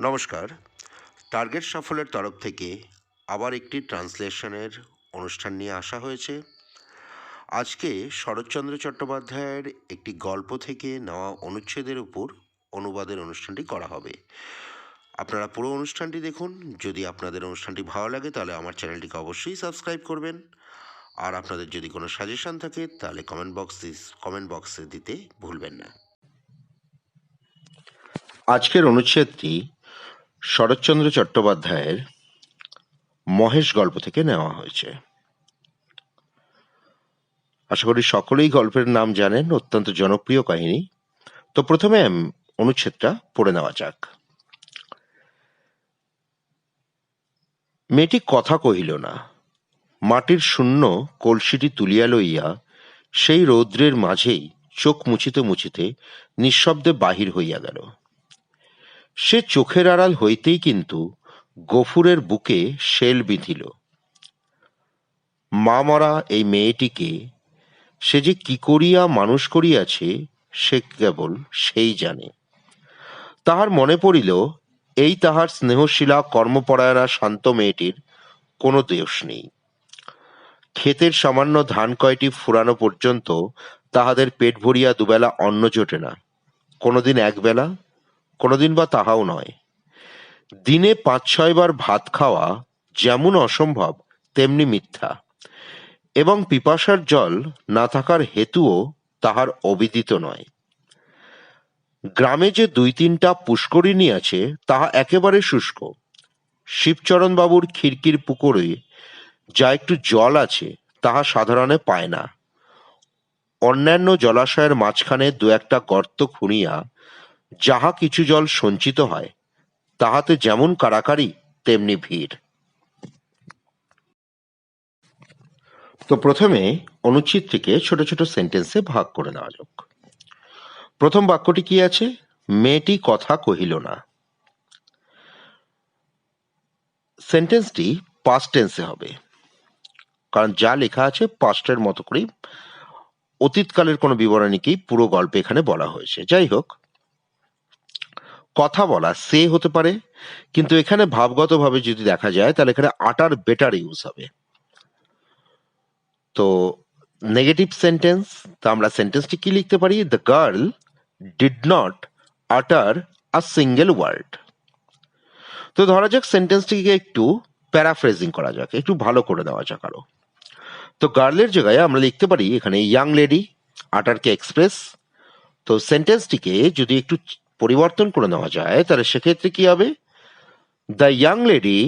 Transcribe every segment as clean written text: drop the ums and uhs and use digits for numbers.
নমস্কার। টার্গেট সাফল্যের তরফ থেকে আবার একটি ট্রান্সলেশনের অনুষ্ঠান নিয়ে আসা হয়েছে। আজকে শরৎচন্দ্র চট্টোপাধ্যায়ের একটি গল্প থেকে নেওয়া অনুচ্ছেদের উপর অনুবাদের অনুষ্ঠানটি করা হবে। আপনারা পুরো অনুষ্ঠানটি দেখুন। যদি আপনাদের অনুষ্ঠানটি ভালো লাগে তাহলে আমার চ্যানেলটিকে অবশ্যই সাবস্ক্রাইব করবেন। আর আপনাদের যদি কোনো সাজেশন থাকে তাহলে কমেন্ট বক্সে দিতে ভুলবেন না। আজকের অনুচ্ছেদটি শরৎচন্দ্র চট্টোপাধ্যায়ের মহেশ গল্প থেকে নেওয়া হয়েছে। আশা করি সকলেই গল্পের নাম জানেন, অত্যন্ত জনপ্রিয় কাহিনী। তো প্রথমে অনুচ্ছেদটা পড়ে নেওয়া যাক। মেয়েটি কথা কহিল না, মাটির শূন্য কলসিটি তুলিয়া লইয়া সেই রৌদ্রের মাঝেই চোখ মুছিতে মুছিতে নিঃশব্দে বাহির হইয়া গেল। সে চোখের আড়াল হইতেই কিন্তু গফুরের বুকে শেল বিঁধিল। মা মরা এই মেয়েটিকে সে যে কি করিয়া মানুষ করিয়াছে সে কেবল সেই জানে। তাহার মনে পড়িল, এই তাহার স্নেহশীলা কর্মপরায়ণা শান্ত মেয়েটির কোনো দোষ নেই। ক্ষেতের সামান্য ধান কয়টি ফুরানো পর্যন্ত তাহাদের পেট ভরিয়া দুবেলা অন্ন জোটে না, কোনোদিন একবেলা, কোনোদিন বা তাহাও নয়। দিনে ৫-৬ বার ভাত খাওয়া যেমন অসম্ভব তেমনি মিথ্যা, এবং পিপাসার জল না থাকার হেতুও তাহার অবিদিত নয়। গ্রামে যে ২-৩টা পুষ্করিণী আছে তাহা একেবারে শুষ্ক। শিবচরণবাবুর খিড়কির পুকুরে যা একটু জল আছে তাহা সাধারণে পায় না। অন্যান্য জলাশয়ের মাঝখানে ২-১টা গর্ত খুঁড়িয়া যাহা কিছু জল সঞ্চিত হয় তাহাতে যেমন কাড়াকাড়ি তেমনি ভিড়। তো প্রথমে অনুচ্ছেদটিকে ছোট ছোট সেন্টেন্সে ভাগ করে নেওয়া যাক। প্রথম বাক্যটি কি আছে? মেয়েটি কথা কহিল না। সেন্টেন্সটি পাস্ট টেন্সে হবে, কারণ যা লেখা আছে পাস্টের মতো করেই অতীতকালের কোনো বিবরণীকেই পুরো গল্পে এখানে বলা হয়েছে। যাই হোক, কথা বলা সে হতে পারে, কিন্তু এখানে ভাবগতভাবে যদি দেখা যায় তাহলে এখানে আটার বেটার ইউজ হবে। তো নেগেটিভ সেন্টেন্স, তো আমরা সেন্টেন্সটি কি লিখতে পারি? দ্য গার্ল ডিড নট আটার আ সিঙ্গেল ওয়ার্ড। তো ধরা যাক সেন্টেন্সটিকে একটু প্যারাফ্রেজিং করা যাক, একটু ভালো করে দেওয়া যাক আরো। তো গার্লের জায়গায় আমরা লিখতে পারি এখানে ইয়াং লেডি আটারকে এক্সপ্রেস। তো সেন্টেন্সটিকে যদি একটু পরিবর্তন করে নেওয়া যায় তাহলে সেক্ষেত্রে কি হবে? The young lady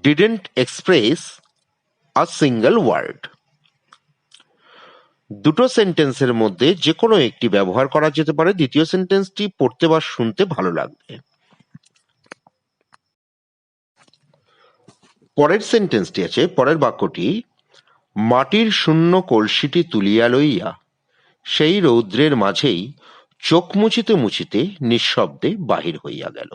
didn't express a single word. দুটো সেন্টেন্সের মধ্যে যে কোনো একটি ব্যবহার করা যেতে পারে, দ্বিতীয় সেন্টেন্সটি পড়তে বা শুনতে ভালো লাগবে। পরের সেন্টেন্সটি আছে, পরের বাক্যটি, মাটির শূন্য কলসিটি তুলিয়া লইয়া সেই রৌদ্রের মাঝেই চোখ মুছিতে মুছিতে নিঃশব্দে বাহির হইয়া গেল।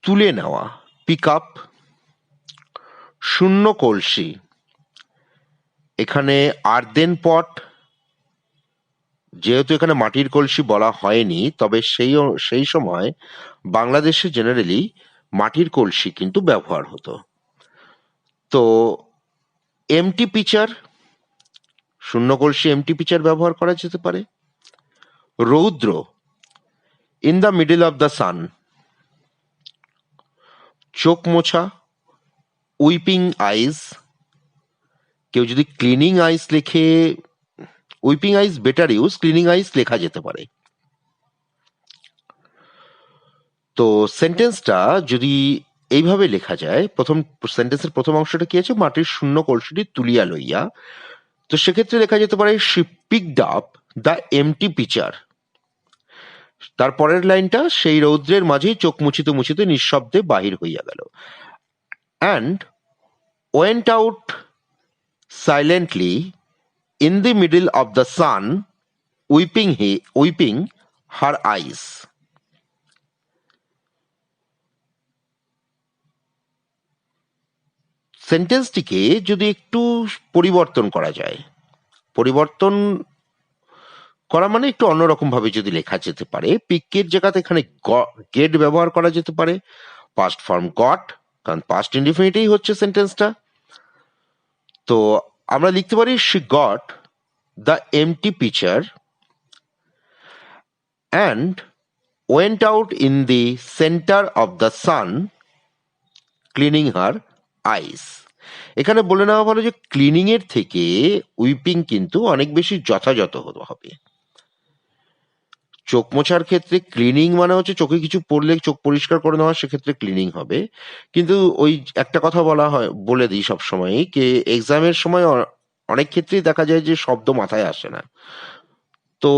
তুলে নেওয়া, পিক আপ। শূন্য কলসি, এখানে আর্দেন পট, যেহেতু এখানে মাটির কলসি বলা হয়নি, তবে সেই সময় বাংলাদেশে জেনারেলি মাটির কলসি কিন্তু ব্যবহার হতো। তো এমটি পিচার, শূন্য কলসি এমটি পিচার ব্যবহার করা যেতে পারে। রৌদ্র, in the middle of the সান। চোখ মোছা, উইপিং আইস। কেউ যদি ক্লিনিং আইস লেখে, উইপিং আইস বেটার ইউজ, ক্লিনিং আইস লেখা যেতে পারে। তো সেন্টেন্সটা যদি এইভাবে লেখা যায়, প্রথম সেন্টেন্সের প্রথম অংশটা কি আছে? মাটির শূন্য কলসিটি তুলিয়া লইয়া। তো সেক্ষেত্রে লেখা যেতে পারে she picked up the empty pitcher. তারপরের লাইনটা, সেই রৌদ্রের মাঝেই চোখ মুছিতে মুছিতে নিঃশব্দে বাহির হইয়া গেল। And went out silently in the middle of the sun weeping her eyes. সেন্টেন্সটিকে যদি একটু পরিবর্তন করা যায়, পরিবর্তন করা মানে একটু অন্যরকম ভাবে যদি লেখা যেতে পারে, পিকের জায়গাতে এখানে গেট ব্যবহার করা যেতে পারে, পাস্ট ফর্ম গট, কারণ পাস্ট ইনডিফিনিটেই হচ্ছে সেন্টেন্সটা। তো আমরা লিখতে পারি she got the empty pitcher and went out in the centre of the sun cleaning her eyes. এখানে বলে নেওয়া ভালো যে ক্লিনিং এর থেকে উইপিং কিন্তু অনেক বেশি যথাযথ হবে। চোখ মোছার ক্ষেত্রে ক্লিনিং মানে হচ্ছে চোখে কিছু পড়লে চোখ পরিষ্কার করে নেওয়া, সেক্ষেত্রে ক্লিনিং হবে। কিন্তু ওই একটা কথা বলে দিই সবসময়, যে এক্সামের সময় অনেক ক্ষেত্রেই দেখা যায় যে শব্দ মাথায় আসে না, তো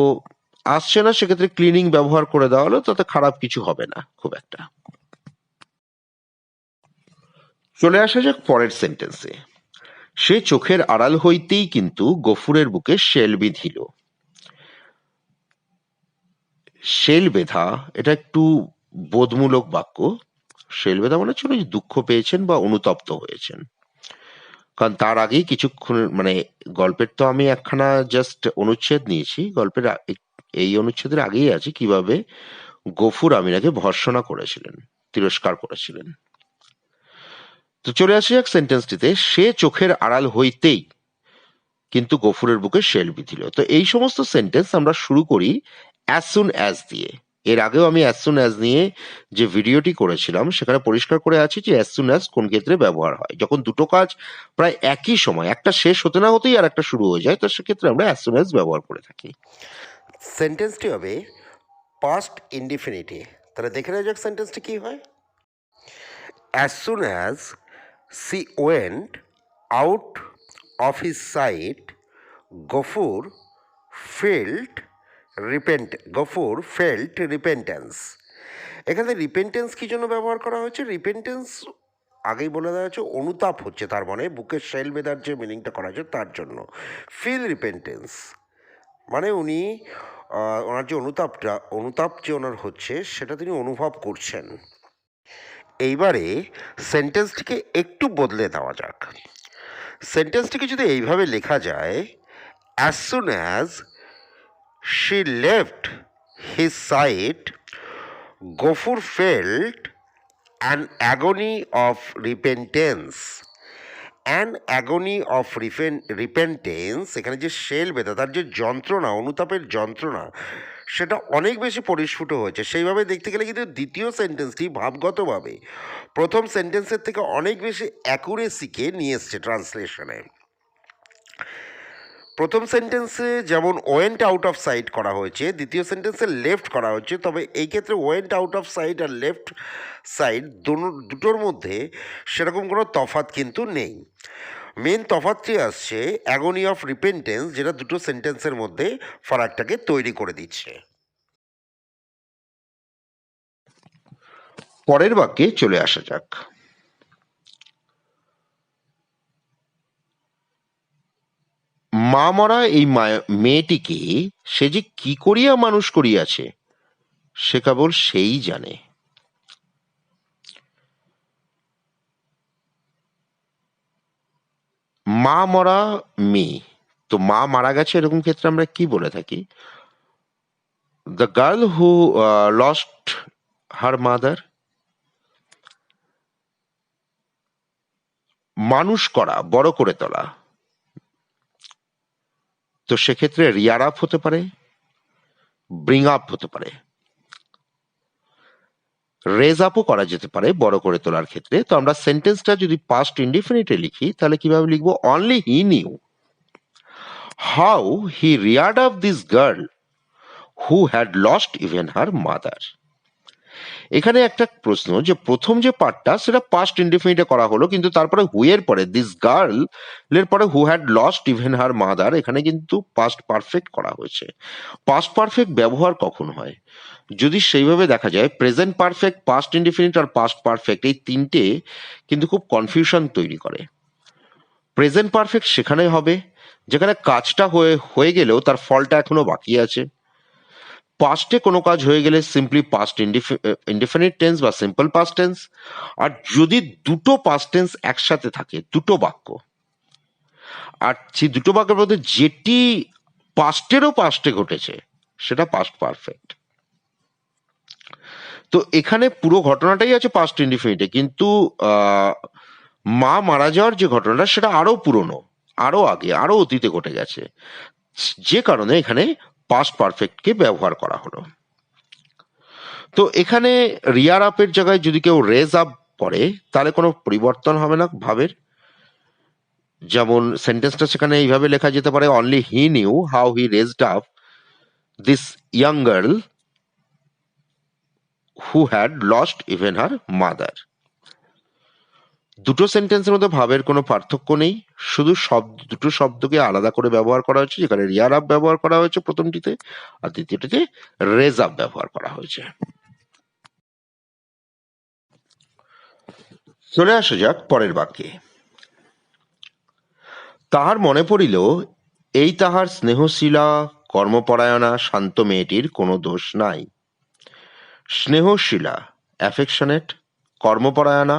আসছে না, সেক্ষেত্রে ক্লিনিং ব্যবহার করে দেওয়া হলো, তাতে খারাপ কিছু হবে না খুব একটা। চলে আসা যাক পরের সেন্টেন্সে। সে চোখের আড়াল হইতেই কিন্তু গফুরের বুকে শেল বিঁধিল। শেল বেঁধা, এটা একটু বোধমূলক বাক্য। শেল বেঁধা মানে হচ্ছে উনি দুঃখ পেয়েছেন বা অনুতপ্ত হয়েছেন। কারণ তার আগেই কিছুক্ষণ মানে গল্পের তো আমি একখানা জাস্ট অনুচ্ছেদ নিয়েছি, গল্পের এই অনুচ্ছেদের আগেই আছে কিভাবে গফুর আমিরাকে ভর্ৎসনা করেছিলেন, তিরস্কার করেছিলেন। তো চলে আসি এক সেন্টেন্সটিতে, সে চোখের আড়াল হইতেই কিন্তু গফুরের বুকে শেল বিঁধিল। তো এই সমস্ত সেন্টেন্স আমরা শুরু করি অ্যাজ সুন অ্যাজ দিয়ে। এর আগেও আমি অ্যাজ সুন অ্যাজ নিয়ে যে ভিডিওটি করেছিলাম সেখানে পরিষ্কার করে আছে যে অ্যাজ সুন অ্যাজ কোন ক্ষেত্রে ব্যবহার হয়। যখন দুটো কাজ প্রায় একই সময়, একটা শেষ হতে না হতেই আর একটা শুরু হয়ে যায়, তো সেক্ষেত্রে আমরা অ্যাজ সুন অ্যাজ ব্যবহার করে থাকি। সেন্টেন্সটি হবে পাস্ট ইনডিফিনিটে। তাহলে দেখে নেওয়া যাক সেন্টেন্সটি কি হয়। As soon as she went out of his sight, Gofur felt repentance. এখানে রিপেন্টেন্স কি জন্য ব্যবহার করা হয়েছে? রিপেন্টেন্স আগেই বলে দেওয়া হচ্ছে অনুতাপ হচ্ছে, তার মানে বুকের শেল বেঁধার যে মিনিংটা করা হয়েছে তার জন্য। ফিল রিপেন্টেন্স মানে উনি ওনার যে অনুতাপ যে ওনার হচ্ছে সেটা তিনি অনুভব করছেন। এইবারে সেন্টেন্সটিকে একটু বদলে দেওয়া যাক। সেন্টেন্সটিকে যদি এইভাবে লেখা যায়, as soon as she left his sight Gafur felt an agony of repentance. An agony of repentance, এখানে যে শেল বেঁধা তার যে যন্ত্রণা, অনুতাপের যন্ত্রণা, সেটা অনেক বেশি পরিস্ফুট হয়েছে। সেইভাবে দেখতে গেলে কিন্তু দ্বিতীয় সেন্টেন্সটি ভাবগতভাবে প্রথম সেন্টেন্সের থেকে অনেক বেশি অ্যাকুরেসিকে নিয়ে এসছে ট্রান্সলেশনে। প্রথম সেন্টেন্সে যেমন ওয়েন্ট আউট অফ সাইট করা হয়েছে, দ্বিতীয় সেন্টেন্সে লেফট করা হচ্ছে। তবে এই ক্ষেত্রে ওয়েন্ট আউট অফ সাইট আর লেফট সাইড দুটোর মধ্যে সেরকম কোনো তফাৎ কিন্তু নেই। মেন তফাৎটি আসছে অ্যাগনি অফ রিপেন্টেন্স, যেটা দুটো সেন্টেন্সের মধ্যে ফারাকটাকে তৈরি করে দিচ্ছে। পরের বাক্যে চলে আসা যাক। মা মরা এই মেয়েটিকে সে যে কি করিয়া মানুষ করিয়াছে সে কেবল সেই জানে। মা মরা মেয়ে, তো মা মারা গেছে এরকম ক্ষেত্রে আমরা কি বলে থাকি? The girl who lost her mother. মানুষ করা, বড় করে তোলা, তো সেক্ষেত্রে রিয়ার আপ হতে পারে, ব্রিং আপ হতে পারে, রেজ আপও করা যেতে পারে বড় করে তোলার ক্ষেত্রে। তো আমরা সেন্টেন্সটা যদি পাস্ট ইনডিফিনিটে লিখি তাহলে কিভাবে লিখবো? Only he knew how he রিয়ার্ড up this girl who had lost even her mother. এখানে একটা প্রশ্ন, যে প্রথম যে পার্টটা সেটা পাস্ট ইনডিফিনিটে করা হলো, কিন্তু তারপরে হু এর পরে দিস গার্ল এর পরে who had lost even her mother, এখানে কিন্তু পাস্ট পারফেক্ট করা হয়েছে। পাস্ট পারফেক্ট ব্যবহার কখন হয়? যদি সেইভাবে দেখা যায় প্রেজেন্ট পারফেক্ট, পাস্ট ইনডিফিনিট আর পাস্ট পারফেক্ট এই তিনটে কিন্তু খুব কনফিউশন তৈরি করে। প্রেজেন্ট পারফেক্ট সেখানে হবে যেখানে কাজটা হয়ে গেলেও তার ফলটা এখনো বাকি আছে। পাস্টে কোনো কাজ হয়ে গেলে সিম্পলি পাস্ট ইনডিফিনিট টেন্স বা সিম্পল পাস্ট টেন্স। আর যদি দুটো পাস্ট টেন্স একসাথে থাকে, দুটো বাক্য, আর সেই দুটো বাক্যের মধ্যে যেটি পাস্টেরও পাস্টে ঘটেছে, সেটা পাস্ট পারফেক্ট। তো এখানে পুরো ঘটনাটাই আছে পাস্ট ইনডিফিনিটে, কিন্তু মা মারা যাওয়ার যে ঘটনাটা সেটা আরো পুরনো, আরো আগে, আরো অতীতে ঘটে গেছে, যে কারণে এখানে পাস্ট পারফেক্টকে ব্যবহার করা হলো। তো এখানে রিয়ার আপের জায়গায় যদি কেউ রেজ আপ করে তাহলে কোনো পরিবর্তন হবে না ভাবের। যেমন সেন্টেন্সটা সেখানে এইভাবে লেখা যেতে পারে, only he knew how he raised up this young girl who had lost even her mother. দুটো সেন্টেন্সের মধ্যে ভাবের কোনো পার্থক্য নেই, শুধু দুটো শব্দকে আলাদা করে ব্যবহার করা হয়েছে, যেখানে রিয়ার আপ ব্যবহার করা হয়েছে প্রথমটিতে, আর দ্বিতীয়টিতে রেজ আপ ব্যবহার করা হয়েছে। চলে আসা যাক পরের বাক্যে। তাহার মনে পড়িল এই তাহার স্নেহশীলা কর্মপরায়ণা শান্ত মেয়েটির কোনো দোষ নাই। স্নেহশীলা, অ্যাফেকশনেট, কর্মপরায়ণা,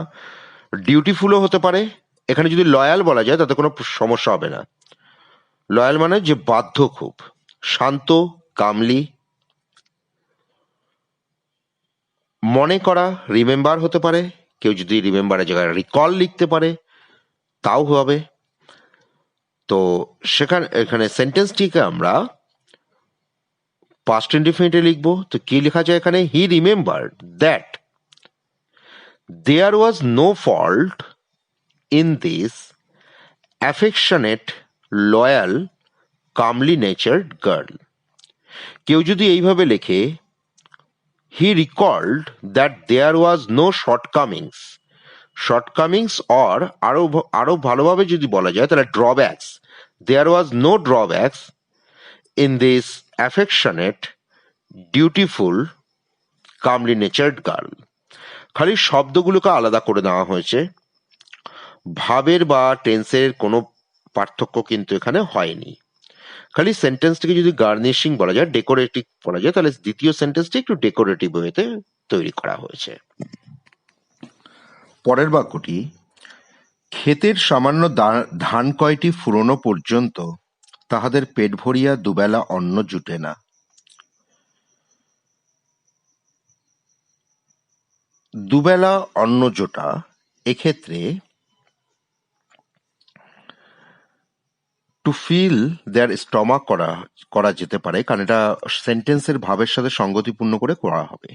ডিউটিফুলও হতে পারে। এখানে যদি লয়াল বলা যায় তাতে কোনো সমস্যা হবে না। লয়াল মানে যে বাধ্য খুব, শান্ত, কামলি। মনে করা, রিমেম্বার হতে পারে, কেউ যদি রিমেম্বারের জায়গায় রিকল লিখতে পারে তাও হবে। তো এখানে সেন্টেন্সটিকে আমরা পাস্ট ইনডিফিনিটে লিখবো। তো কি লেখা যায় এখানে? He remembered that there was no fault in this affectionate, loyal, calmly natured girl. কেউ যদি এইভাবে লেখে, he recalled that there was no shortcomings, shortcomings or আরো ভালোভাবে যদি বলা যায় তাহলে drawbacks, there was no drawbacks in this affectionate, dutiful, calmly natured girl. খালি শব্দগুলোকে আলাদা করে দেওয়া হয়েছে, ভাবের বা টেন্সের কোনো পার্থক্য কিন্তু এখানে হয়নি। খালি সেন্টেন্সটিকে যদি গার্নিশিং বলা যায়, ডেকোরেটিভ বলা যায়, তাহলে দ্বিতীয় সেন্টেন্সটি একটু ডেকোরেটিভ ওয়েতে তৈরি করা হয়েছে। পরের বাক্যটি, ক্ষেতের সামান্য ধান কয়টি ফুরোনো পর্যন্ত তাহাদের পেট ভরিয়া দুবেলা অন্ন জুটে না। দুবেলা অন্ন জোটা, এক্ষেত্রে টু ফিল দেয়ার স্টমাক করা যেতে পারে, কারণ এটা সেন্টেন্সের ভাবের সাথে সঙ্গতিপূর্ণ করে করা হবে।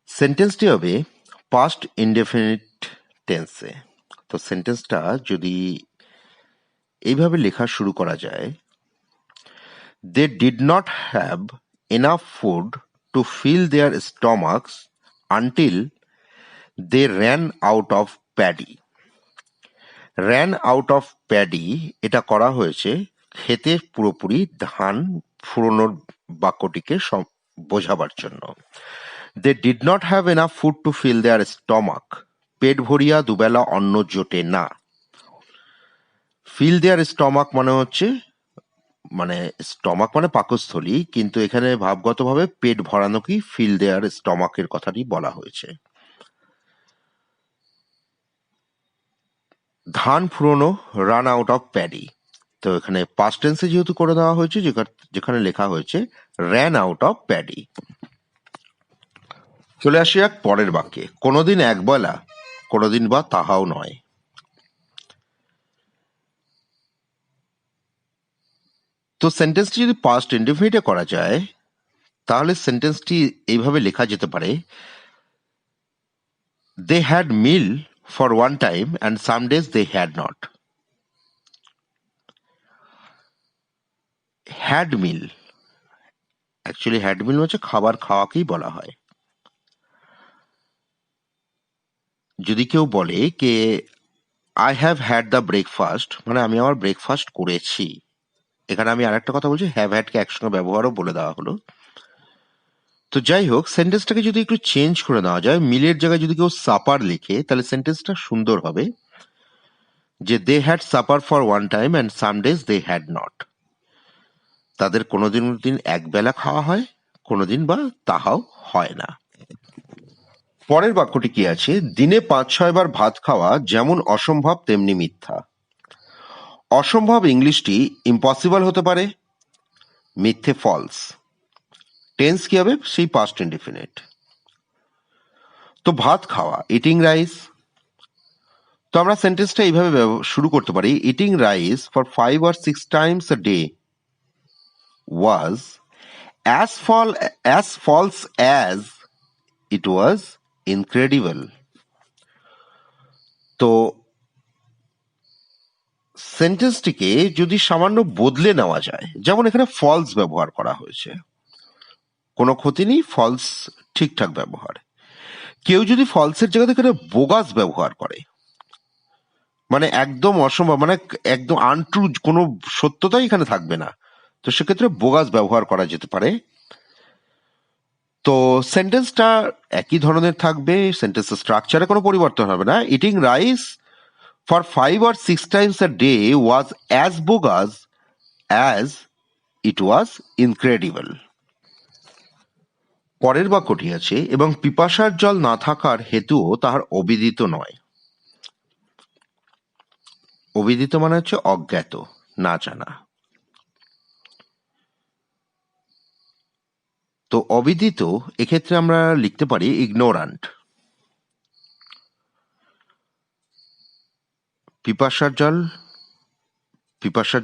সেন্টেন্সটি হবে পাস্ট ইনডেফিনিট টেন্সে। তো সেন্টেন্সটা যদি এইভাবে লেখা শুরু করা যায়, they did not have enough food to fill their stomachs until they ran out of paddy. Ran out of paddy এটা করা হয়েছে খেতে পুরোপুরি ধান ফুরোনোর বাক্যটিকে বোঝাবার জন্য। They did not have enough food to fill their stomach, পেট ভরিয়া দুবেলা অন্ন জোটে না। ফিল দেয়ার স্টমাক মানে হচ্ছে, মানে স্টমাক মানে পাকস্থলী, কিন্তু এখানে ভাবগতভাবে পেট ভরানোকেই ফিল দেয়ার স্টমাকের কথাটি বলা হয়েছে। ধান ফুরোনো, রান আউট অফ প্যাডি। তো এখানে পাস্ট টেন্সে যেহেতু করে দেওয়া হয়েছে, যেখানে লেখা হয়েছে র্যান আউট অফ প্যাডি। চলে আসি এক পরের বাক্যে, কোনোদিন একবেলা, কোনোদিন বা তাহাও নয়। তো সেন্টেন্সটি যদি পাস্ট ইনডেফিনিটে করা যায় তাহলে সেন্টেন্সটি এইভাবে লেখা যেতে পারে, they had meal for one time and some days they had not. Had meal, actually had meal হচ্ছে খাবার খাওয়াকেই বলা হয়। যদি কেউ বলে কে I have had the breakfast, মানে আমি আমার ব্রেকফাস্ট করেছি। এখানে আমি আরেকটা কথা বলছি, হ্যাভ হ্যাডকে একসঙ্গে ব্যবহারও বলে দেওয়া হলো। তো যাই হোক, সেন্টেন্সটাকে যদি একটু চেঞ্জ করে দেওয়া যায়, মিলের জায়গায় যদি কেউ সাপার লিখে তাহলে সেন্টেন্সটা সুন্দর হবে, যে they had supper for one time and some days they had not. তাদের কোনোদিন এক বেলা খাওয়া হয়, কোনোদিন বা তাহাও হয় না। পরের বাক্যটি কি আছে, দিনে 5-6 বার ভাত খাওয়া যেমন অসম্ভব তেমনি মিথ্যা। অসম্ভব ইংলিশটি ইম্পসিবল হতে পারে, মিথ্যে ফলস। টেন্স কি হবে? সেই পাস্ট ইনডিফিনিট। তো ভাত খাওয়া, ইটিং রাইস। তো আমরা সেন্টেন্সটা এইভাবে শুরু করতে পারি, eating rice for 5 or 6 times a day was as false as it was incredible. তো সেন্টেন্সটিকে যদি সামান্য বদলে নেওয়া যায়, যেমন এখানে ফলস ব্যবহার করা হয়েছে, কোনো ক্ষতি নেই, ফলস ঠিকঠাক ব্যবহার। কেউ যদি ফলসের জায়গাতে এখানে বোগাস ব্যবহার করে, মানে একদম অসম্ভব, মানে একদম আনট্রু, কোনো সত্যতাই এখানে থাকবে না, তো সেক্ষেত্রে বোগাস ব্যবহার করা যেতে পারে। তো সেন্টেন্সটা একই ধরনের থাকবে, সেন্টেন্সের স্ট্রাকচারে কোনো পরিবর্তন হবে না। Eating rice for 5 or 6 times a day was as bogus as it was incredible. পরের বাক্যটি আছে, এবং পিপাসার জল না থাকার হেতুও তাহার অবিদিত নয়। অবিদিত মানে হচ্ছে অজ্ঞাত, না জানা। তো অবিদিত এক্ষেত্রে আমরা লিখতে পারি ইগনোরান্ট। পিপাসার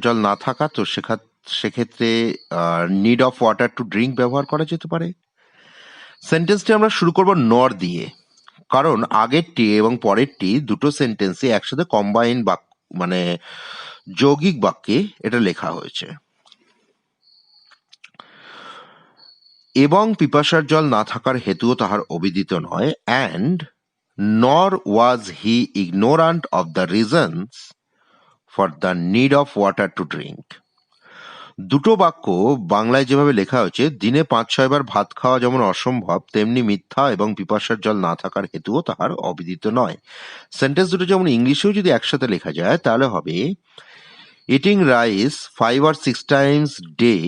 জল না থাকা, তো সেক্ষেত্রে need of water to drink ব্যবহার করা যেতে পারে। সেন্টেন্সটি আমরা শুরু করব নর দিয়ে, কারণ আগেরটি এবং পরেরটি দুটো সেন্টেন্সে একসাথে কম্বাইন বাক্য, মানে যৌগিক বাক্যে এটা লেখা হয়েছে। এবং পিপাসার জল না থাকার হেতুও তাহার অবিদিত নয়, and nor was he ignorant of the reasons for the need of water to drink. দুটো বাক্য বাংলায় যেভাবে লেখা হয়েছে, দিনে 5-6 বার ভাত খাওয়া যেমন অসম্ভব, তেমনি মিথ্যা এবং পিপাসার জল না থাকার হেতুও তাহার অবিদিত নয়। সেন্টেন্স দুটো যেমন ইংলিশেও যদি একসাথে লেখা যায়, তাহলে হবে eating rice 5 or 6 times day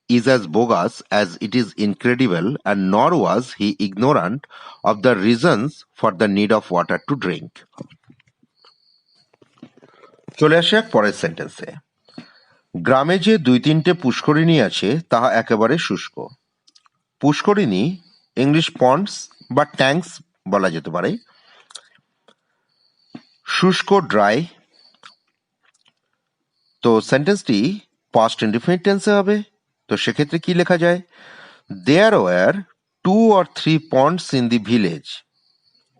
is as bogus as it is incredible, and nor was he ignorant of the reasons for the need of water to drink. চলে আসে এক পরের সেন্টেন্সে, গ্রামে যে 2-3টে পুষ্করিণী আছে তাহা একেবারে শুষ্ক। পুষ্করিণী ইংলিশ পন্ডস বা ট্যাঙ্কস বলা যেতে পারে। শুষ্ক ড্রাই। তো সেন্টেন্সটি পাস্ট ইনডিফিনিট টেন্সে হবে। তো সেক্ষেত্রে কি লেখা যায়, there were 2 or 3 ponds in the village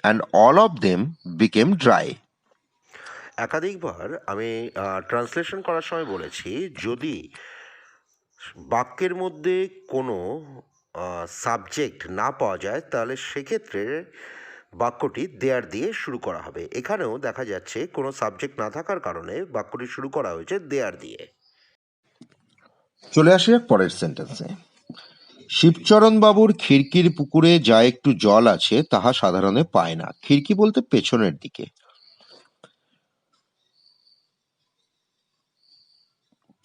and all of them became dry. একাধিকবার আমি ট্রান্সলেশন করার সময় বলেছি, যদি বাক্যের মধ্যে কোনো সাবজেক্ট না পাওয়া যায়, তাহলে সেক্ষেত্রে বাক্যটি দেয়ার দিয়ে শুরু করা হবে। এখানেও দেখা যাচ্ছে কোনো সাবজেক্ট না থাকার কারণে বাক্যটি শুরু করা হয়েছে দেয়ার দিয়ে। চলে আসি পরের সেন্টেন্সে, শিবচরণ বাবুর খিড়কির পুকুরে যা একটু জল আছে তাহা সাধারণে পায় না। খিড়কি বলতে পেছনের দিকে।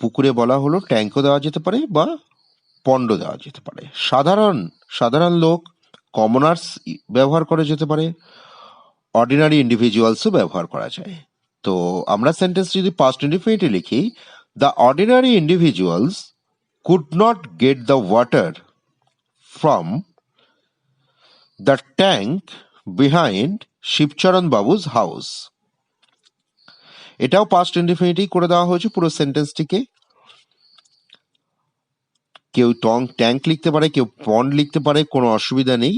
পুকুরে বলা হলো ট্যাঙ্কও দেওয়া যেতে পারে বা পন্ড দেওয়া যেতে পারে। সাধারণ লোক, কমনার্স ব্যবহার করা যেতে পারে, অর্ডিনারি ইন্ডিভিজুয়ালসও ব্যবহার করা যায়। তো আমরা সেন্টেন্স যদি পাস্ট ইনডিফিনিটে লিখি, the ordinary individuals could not get the water from the tank behind Shibcharan Babu's house. এটাও পাস্ট ইনডিফিনিটি করে দেওয়া হয়েছে পুরো সেন্টেন্সটিকে। কেউ ট্যাঙ্ক লিখতে পারে, কেউ পন্ড লিখতে পারে, কোনো অসুবিধা নেই।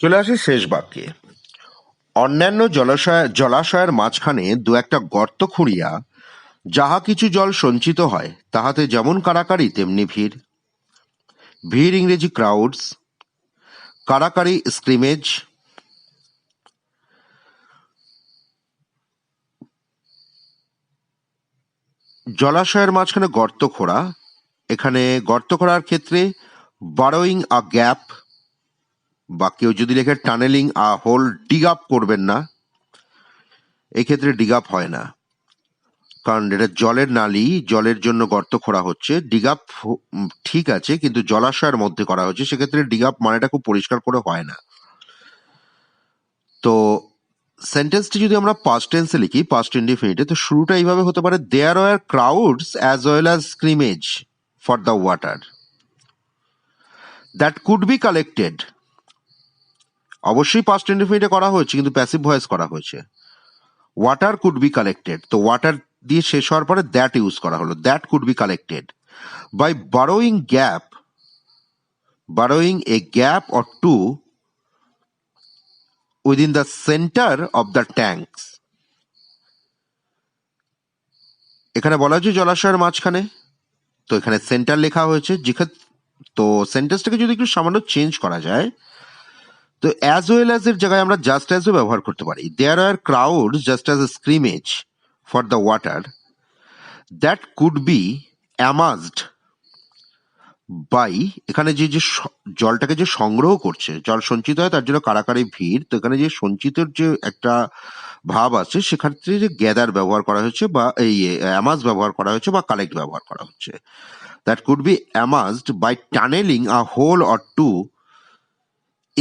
চলে আসে শেষ বাক্যে, অন্যান্য জলাশয়ের মাঝখানে 2-একটা গর্ত খুঁড়িয়া যাহা কিছু জল সঞ্চিত হয়, তাহাতে যেমন কারাকারি তেমনি ভিড়। ভিড় ইংরেজি ক্রাউডস, কারাকারি স্ক্রিমেজ। জলাশয়ের মাঝখানে গর্ত খোঁড়া, এখানে গর্ত খোঁড়ার ক্ষেত্রে বারোইং আ গ্যাপ, বা কেউ যদি লেখে tunnelling a hole, dig up করবেন না, এক্ষেত্রে ডিগ আপ হয় না, কারণ এটা জলের নালী, জলের জন্য গর্ত খোঁড়া হচ্ছে। ডিগ আপ ঠিক আছে, কিন্তু জলাশয়ের মধ্যে করা হচ্ছে, সেক্ষেত্রে ডিগ আপ মানেটা খুব পরিষ্কার করে হয় না। তো সেন্টেন্সটি যদি আমরা পাস্ট টেন্সে লিখি, পাস্ট ইনডিফিনিটে, তো শুরুটা এইভাবে হতে পারে, there were crowds as well as scrimmage for the water that could be collected. অবশ্যই পাস্ট ইনডিফিনিটে করা হয়েছে, কিন্তু প্যাসিভ ভয়েস করা হয়েছে। ওয়াটার কুড বি কালেক্টেড, তো ওয়াটার দিয়ে শেষ হওয়ার পরে দ্যাট ইউজ করা হলো, that could be collected by borrowing a gap or two within the center of the tanks। এখানে বলা হয়েছে জলাশয়ের মাঝখানে, তো এখানে সেন্টার লেখা হয়েছে। তো সেন্টেন্সটাকে যদি একটু সামান্য চেঞ্জ করা যায়, তো অ্যাজ ওয়েল অ্যাজ এর জায়গায় আমরা জাস্ট অ্যাজও ব্যবহার করতে পারি। There are crowd just as a scrimmage for the water that could be amazed by, এখানে যে জলটাকে যে সংগ্রহ করছে, জল সঞ্চিত হয় তার জন্য কারাকারি ভিড়, তো এখানে যে সঞ্চিতের যে একটা ভাব আছে, সেক্ষেত্রে যে গ্যাদার ব্যবহার করা হয়েছে বা এই অ্যামাজ ব্যবহার করা হয়েছে বা কালেক্ট ব্যবহার করা হচ্ছে। That could be amazed by tunneling a hole or to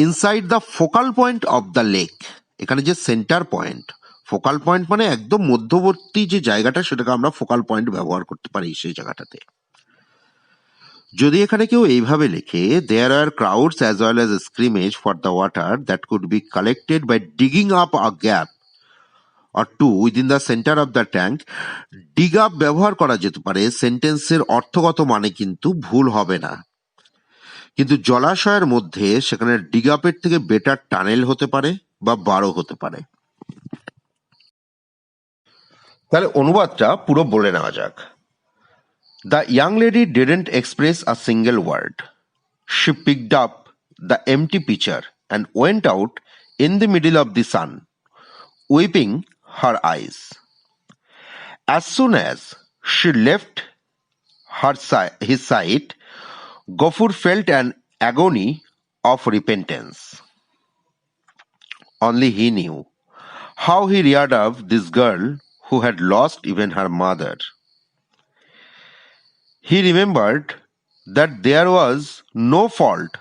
inside the focal point of the lake. এখানে যে সেন্টার পয়েন্ট, ফোকাল পয়েন্ট মানে একদম মধ্যবর্তী যে জায়গাটা, সেটাকে আমরা ফোকাল পয়েন্ট ব্যবহার করতে পারি সেই জায়গাটাতে। যদি এখানে কেউ এইভাবে লেখে, there are crowds as well as scrimmage for the water that could be collected by digging up a gap or two within the centre of the tank, dig up ব্যবহার করা যেতে পারে, সেন্টেন্সের অর্থগত মানে কিন্তু ভুল হবে না, কিন্তু জলাশয়ের মধ্যে সেখানে ডিগ আপের থেকে বেটার টানেল হতে পারে বা বারো হতে পারে। তাহলে অনুবাদটা পুরো বলে নেওয়া যাক। The young lady didn't express a single word. She picked up the empty pitcher and went out in the middle of the sun, weeping her eyes. As soon as she left his sight, Gofur felt an agony of repentance. Only he knew how he reared up this girl who had lost even her mother. He remembered that there was no fault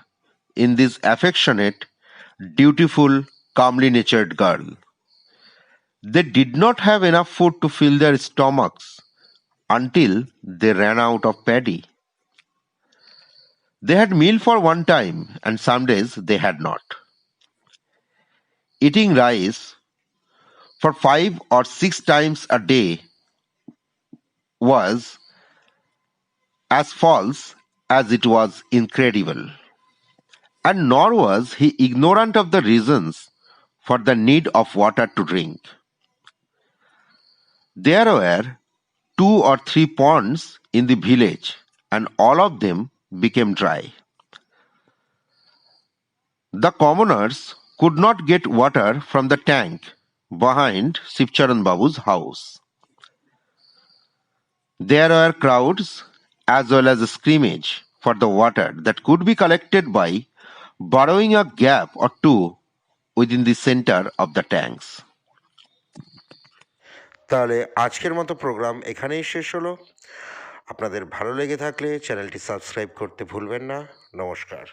in this affectionate, dutiful, calmly natured girl. They did not have enough food to fill their stomachs until they ran out of paddy. They had meal for one time, and some days they had not. Eating rice for 5 or 6 times a day was as false as it was incredible. And nor was he ignorant of the reasons for the need of water to drink. There were 2 or 3 ponds in the village, and all of them became dry. The commoners could not get water from the tank behind Sipcharan Babu's house. There were crowds as well as a scrimmage for the water that could be collected by borrowing a gap or two within the center of the tanks. তাহলে আজকের মতো programme এখানেই শেষ হলো। আপনাদের ভালো লেগে থাকলে চ্যানেলটি সাবস্ক্রাইব করতে ভুলবেন না। নমস্কার।